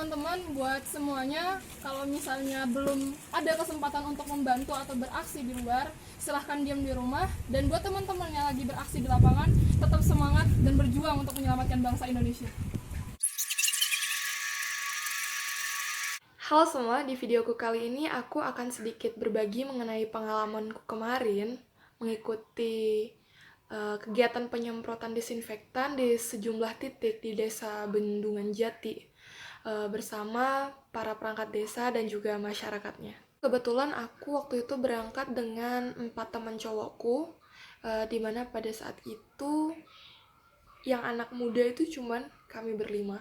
teman-teman, buat semuanya, kalau misalnya belum ada kesempatan untuk membantu atau beraksi di luar, silahkan diam di rumah. Dan buat teman-teman yang lagi beraksi di lapangan, tetap semangat dan berjuang untuk menyelamatkan bangsa Indonesia. Halo semua, di videoku kali ini aku akan sedikit berbagi mengenai pengalamanku kemarin mengikuti kegiatan penyemprotan disinfektan di sejumlah titik di desa Bendungan Jati bersama para perangkat desa dan juga masyarakatnya. Kebetulan aku waktu itu berangkat dengan 4 teman cowokku, di mana pada saat itu yang anak muda itu cuman kami berlima.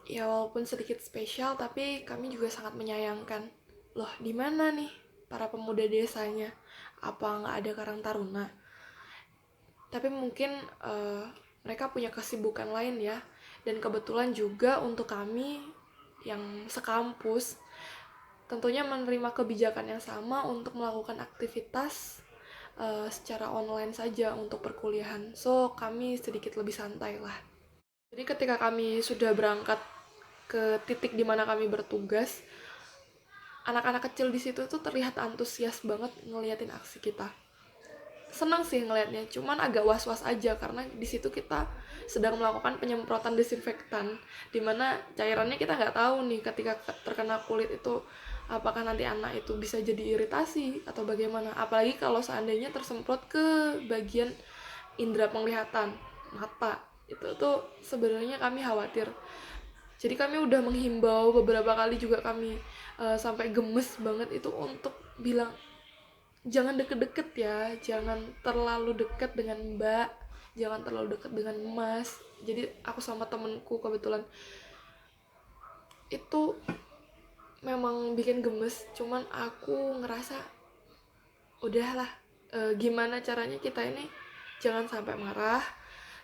Ya walaupun sedikit spesial, tapi kami juga sangat menyayangkan. Loh, di mana nih para pemuda desanya? Apa nggak ada Karang Taruna? Tapi mungkin mereka punya kesibukan lain ya. Dan kebetulan juga untuk kami yang sekampus, tentunya menerima kebijakan yang sama untuk melakukan aktivitas secara online saja untuk perkuliahan. So, kami sedikit lebih santai lah. Jadi ketika kami sudah berangkat ke titik di mana kami bertugas, anak-anak kecil di situ tuh terlihat antusias banget ngeliatin aksi kita. Senang sih ngelihatnya, cuman agak was-was aja karena di situ kita sedang melakukan penyemprotan disinfektan, dimana cairannya kita nggak tahu nih ketika terkena kulit itu apakah nanti anak itu bisa jadi iritasi atau bagaimana. Apalagi kalau seandainya tersemprot ke bagian indera penglihatan, mata, itu tuh sebenarnya kami khawatir. Jadi kami udah menghimbau beberapa kali juga kami sampai gemes banget itu untuk bilang jangan deket-deket ya, jangan terlalu dekat dengan mbak, jangan terlalu dekat dengan mas. Jadi aku sama temenku kebetulan itu memang bikin gemes, cuman aku ngerasa udahlah, gimana caranya kita ini jangan sampai marah,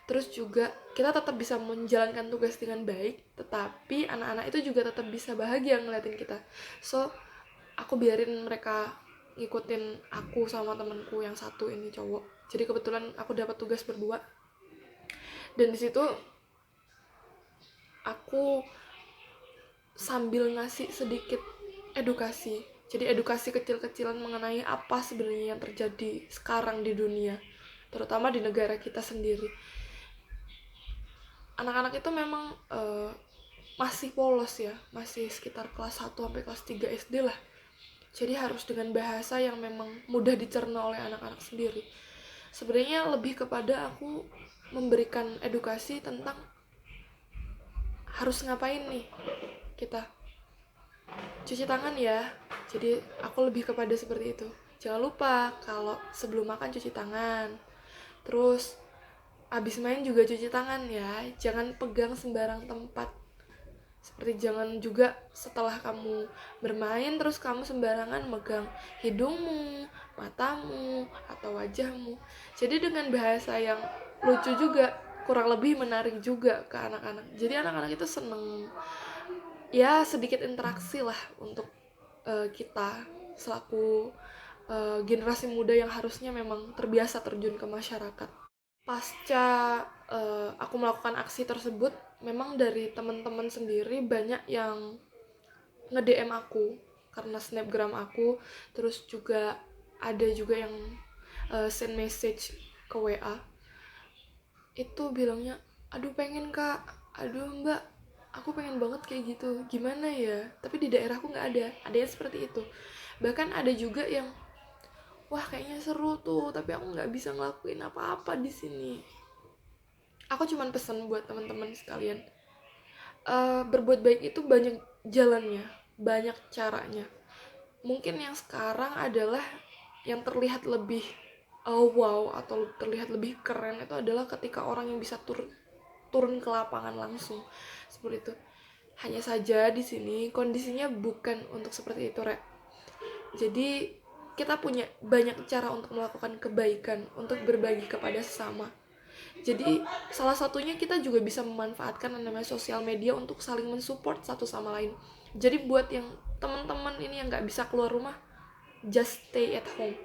terus juga kita tetap bisa menjalankan tugas dengan baik, tetapi anak-anak itu juga tetap bisa bahagia ngeliatin kita. So aku biarin mereka ngikutin aku sama temenku yang satu ini cowok. Jadi kebetulan aku dapat tugas berdua, dan di situ aku sambil ngasih sedikit edukasi. Jadi edukasi kecil-kecilan mengenai apa sebenarnya yang terjadi sekarang di dunia, terutama di negara kita sendiri. Anak-anak itu memang masih polos ya, masih sekitar kelas 1 sampai kelas 3 SD lah. Jadi harus dengan bahasa yang memang mudah dicerna oleh anak-anak sendiri. Sebenarnya lebih kepada aku memberikan edukasi tentang harus ngapain nih kita. Cuci tangan ya. Jadi aku lebih kepada seperti itu. Jangan lupa kalau sebelum makan cuci tangan. Terus abis main juga cuci tangan ya. Jangan pegang sembarang tempat. Seperti jangan juga setelah kamu bermain terus kamu sembarangan megang hidungmu, matamu, atau wajahmu. Jadi dengan bahasa yang lucu juga, kurang lebih menarik juga ke anak-anak. Jadi anak-anak itu seneng ya, sedikit interaksi lah untuk kita selaku generasi muda yang harusnya memang terbiasa terjun ke masyarakat. Pasca aku melakukan aksi tersebut, memang dari teman-teman sendiri banyak yang nge-DM aku karena snapgram aku, terus juga ada juga yang send message ke WA. Itu bilangnya, aduh pengen kak, aduh mbak, aku pengen banget kayak gitu, gimana ya, tapi di daerahku nggak ada yang seperti itu. Bahkan ada juga yang wah kayaknya seru tuh, tapi aku nggak bisa ngelakuin apa-apa di sini. Aku cuman pesan buat teman-teman sekalian, berbuat baik itu banyak jalannya, banyak caranya. Mungkin yang sekarang adalah yang terlihat lebih wow atau terlihat lebih keren itu adalah ketika orang yang bisa turun ke lapangan langsung seperti itu. Hanya saja di sini kondisinya bukan untuk seperti itu, Rek. Jadi kita punya banyak cara untuk melakukan kebaikan, untuk berbagi kepada sesama. Jadi salah satunya kita juga bisa memanfaatkan yang namanya sosial media untuk saling mensupport satu sama lain. Jadi buat yang teman-teman ini yang nggak bisa keluar rumah, just stay at home,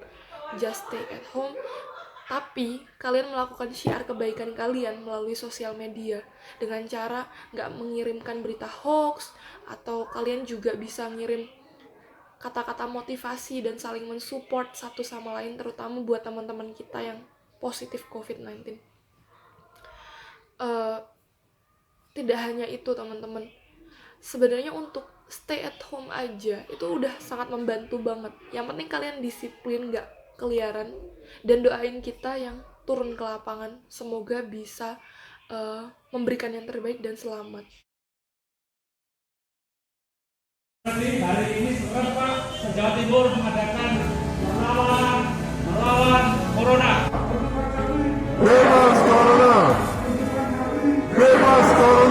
just stay at home. Tapi kalian melakukan syiar kebaikan kalian melalui sosial media dengan cara nggak mengirimkan berita hoax, atau kalian juga bisa ngirim kata-kata motivasi dan saling mensupport satu sama lain, terutama buat teman-teman kita yang positif COVID-19. Tidak hanya itu teman-teman, sebenarnya untuk stay at home aja itu udah sangat membantu banget. Yang penting kalian disiplin, gak keliaran, dan doain kita yang turun ke lapangan semoga bisa memberikan yang terbaik dan selamat. Hari ini serentak se-Jawa Timur mengadakan melawan Corona. Bebas Corona! Bebas Corona!